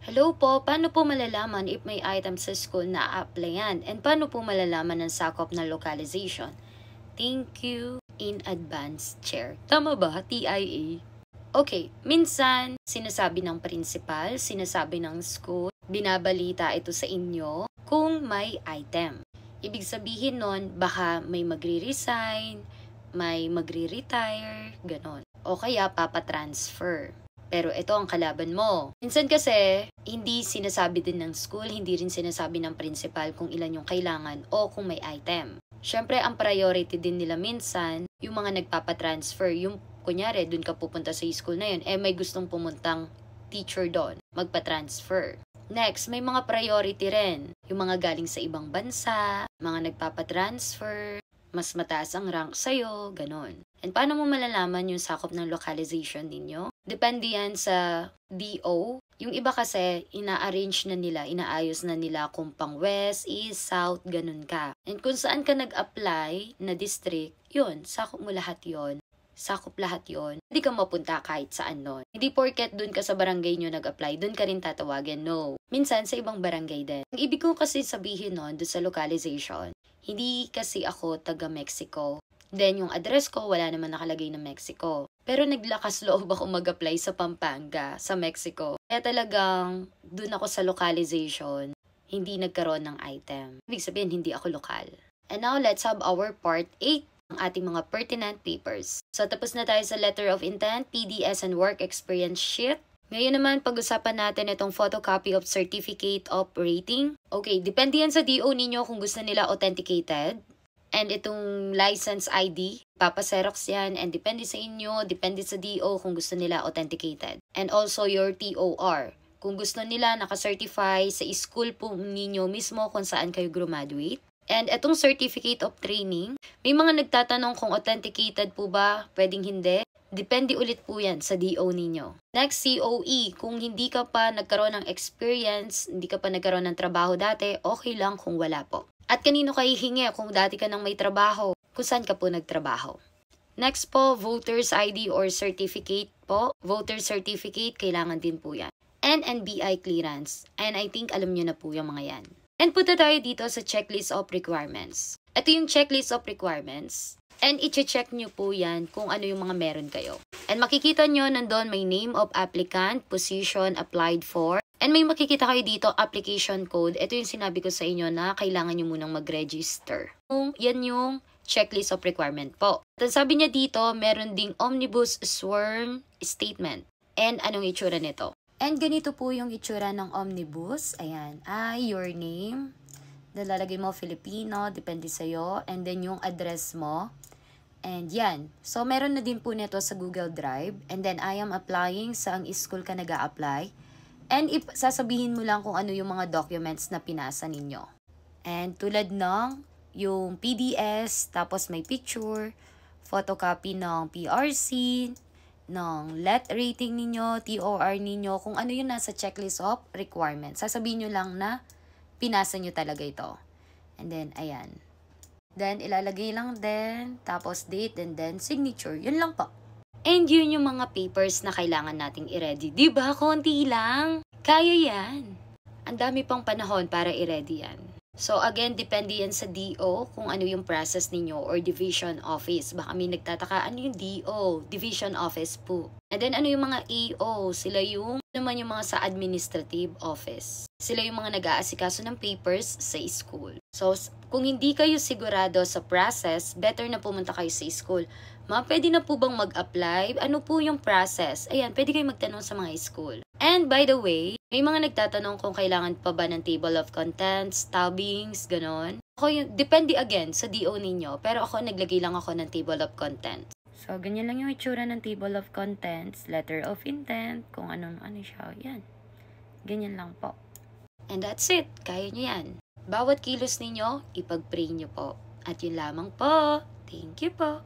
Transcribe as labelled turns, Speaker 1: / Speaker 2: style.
Speaker 1: Hello po, paano po malalaman if may item sa school na a-applyan? And paano po malalaman ang sakop ng localization? Thank you in advance, Chair. Tama ba? TIA? Okay, minsan sinasabi ng principal, sinasabi ng school, binabalita ito sa inyo kung may item. Ibig sabihin nun, baka may magre-resign, may magre-retire, ganon. O kaya papatransfer. Pero ito ang kalaban mo. Minsan kasi, hindi sinasabi din ng school, hindi rin sinasabi ng principal kung ilan yung kailangan o kung may item. Siyempre, ang priority din nila minsan, yung mga nagpapatransfer, yung kunyari, dun ka pupunta sa school na yun, may gustong pumuntang teacher doon, magpa-transfer. Next, may mga priority rin. Yung mga galing sa ibang bansa, mga nagpapatransfer, mas mataas ang rank sa'yo, ganon. And paano mo malalaman yung sakop ng localization ninyo? Depende yan sa DO. Yung iba kasi, ina-arrange na nila, inaayos na nila kung pang west, east, south, ganun ka. And kung saan ka nag-apply na district, yun, sakop mo lahat yun. Sakop lahat yon. Hindi ka mapunta kahit saan nun. Hindi porket dun ka sa barangay nyo nag-apply, dun ka rin tatawagan. No. Minsan sa ibang barangay din. Ang ibig ko kasi sabihin nun, dun sa localization, hindi kasi ako taga Mexico. Then yung address ko, wala naman nakalagay na Mexico. Pero naglakas loob ako mag-apply sa Pampanga, sa Mexico. Kaya talagang dun ako sa localization, hindi nagkaroon ng item. Ibig sabihin, hindi ako lokal. And now, let's have our part 8. Ang ating mga pertinent papers. So, tapos na tayo sa letter of intent, PDS and work experience sheet. Ngayon naman, pag-usapan natin itong photocopy of certificate of rating. Okay, depende yan sa DO ninyo kung gusto nila authenticated. And itong license ID, papaserox yan. And depende sa inyo, depende sa DO kung gusto nila authenticated. And also your TOR. Kung gusto nila nakacertify sa school po ninyo mismo kung saan kayo graduate. And itong certificate of training, may mga nagtatanong kung authenticated po ba, pwedeng hindi. Depende ulit po yan sa DO ninyo. Next, COE. Kung hindi ka pa nagkaroon ng experience, hindi ka pa nagkaroon ng trabaho dati, okay lang kung wala po. At kanino kayo hingi kung dati ka nang may trabaho, kung saan ka po nagtrabaho. Next po, voter's ID or certificate po. Voter certificate, kailangan din po yan. And NBI clearance. And I think alam nyo na po yung mga yan. And punta tayo dito sa checklist of requirements. Ito yung checklist of requirements. And i-check nyo po yan kung ano yung mga meron kayo. And makikita nyo nandun may name of applicant, position applied for. And may makikita kayo dito application code. Ito yung sinabi ko sa inyo na kailangan nyo munang mag-register. Yan yung checklist of requirement po. At sabi niya dito, meron ding omnibus sworn statement. And anong itsura nito? And ganito po yung itsura ng omnibus. Ayan. Your name. Nalalagay mo Filipino. Depende sa'yo. And then yung address mo. And yan. So, meron na din po nito sa Google Drive. And then, I am applying sa ang school ka nag-a-apply. And sasabihin mo lang kung ano yung mga documents na pinasa ninyo. And tulad ng yung PDS, tapos may picture, photocopy ng PRC, ng let rating ninyo, TOR ninyo, kung ano yung nasa checklist of requirements. Sasabihin nyo lang na pinasa nyo talaga ito. And then, ayan. Then, ilalagay lang din, tapos date, and then signature. Yun lang po. And yun yung mga papers na kailangan nating i-ready. Diba? Konti lang. Kaya yan. Ang dami pang panahon para i-ready yan. So again, depende yan sa DO kung ano yung process ninyo or division office. Baka may nagtataka, ano yung DO? Division office po. And then ano yung mga AO? Sila yung naman yung mga sa administrative office. Sila yung mga nag-aasikaso ng papers sa school. So kung hindi kayo sigurado sa process, better na pumunta kayo sa school. Pwede na po bang mag-apply? Ano po yung process? Ayan, pwede kayo magtanong sa mga school. And by the way, may mga nagtatanong kung kailangan pa ba ng table of contents, tabbings, ganon. Depende again sa DO ninyo, pero ako naglagay lang ako ng table of contents. So, ganyan lang yung itsura ng table of contents, letter of intent, kung ano siya, yan. Ganyan lang po. And that's it, kaya nyo yan. Bawat kilos ninyo, ipag-pray nyo po. At yun lamang po. Thank you po.